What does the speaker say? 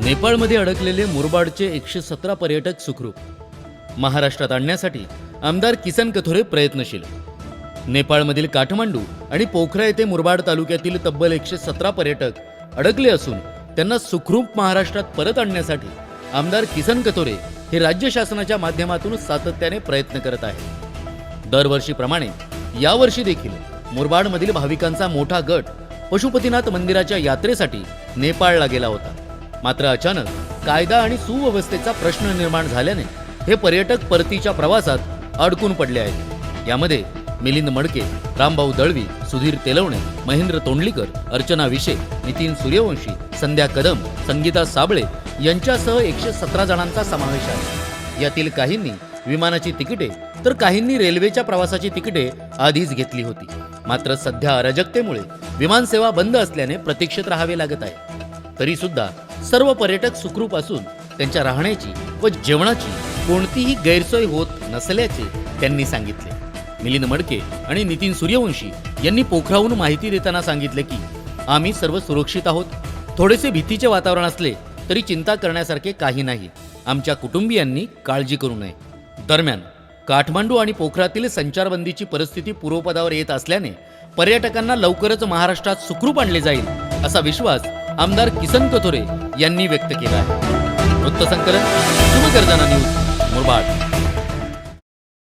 नेपाळमध्ये अडकलेले मुरबाडचे 117 पर्यटक सुखरूप. महाराष्ट्रात आणण्यासाठी आमदार किसन कथोरे प्रयत्नशील. नेपाळमधील काठमांडू आणि पोखरा येथे मुरबाड तालुक्यातील तब्बल 117 पर्यटक अडकले असून त्यांना सुखरूप महाराष्ट्रात परत आणण्यासाठी आमदार किसन कथोरे हे राज्य शासनाच्या माध्यमातून सातत्याने प्रयत्न करत आहेत. दरवर्षीप्रमाणे यावर्षी देखील मुरबाडमधील भाविकांचा मोठा गट पशुपतीनाथ मंदिराच्या यात्रेसाठी नेपाळला गेला होता. मात्र अचानक कायदा आणि सुव्यवस्थेचा प्रश्न निर्माण झाल्याने हे पर्यटक परतीच्या प्रवासात अडकून पडले आहेत. यामध्ये मिलिंद मडके, रामभाऊ दळवी, सुधीर तेलवणे, महेंद्र तोंडलीकर, अर्चना विशे, नितीन सूर्यवंशी, संध्या कदम, संगीता साबळे यांच्यासह 117 जणांचा समावेश आहे. यातील काहींनी विमानाची तिकिटे तर काहींनी रेल्वेच्या प्रवासाची तिकिटे आधीच घेतली होती. मात्र सध्या अराजकतेमुळे विमानसेवा बंद असल्याने प्रतीक्षेत राहावे लागत आहे. तरी सुद्धा सर्व पर्यटक सुखरूप असून त्यांच्या राहण्याची व जेवणाची कोणतीही गैरसोय होत नसल्याचे त्यांनी सांगितले. मिलिंद मडके आणि नितीन सूर्यवंशी यांनी पोखराहून माहिती देताना सांगितले की आम्ही सर्व सुरक्षित आहोत. थोडेसे भीतीचे वातावरण असले तरी चिंता करण्यासारखे काही नाही. आमच्या कुटुंबियांनी काळजी करू नये. दरम्यान काठमांडू आणि पोखरातील संचारबंदीची परिस्थिती पूर्वपदावर येत असल्याने पर्यटकांना लवकरच महाराष्ट्रात सुखरूप आणले जाईल असा विश्वास आमदार किसन कथोरे यांनी व्यक्त केला आहे. वृत्तसंकलन शुभगर्जना न्यूज, मुरबाड.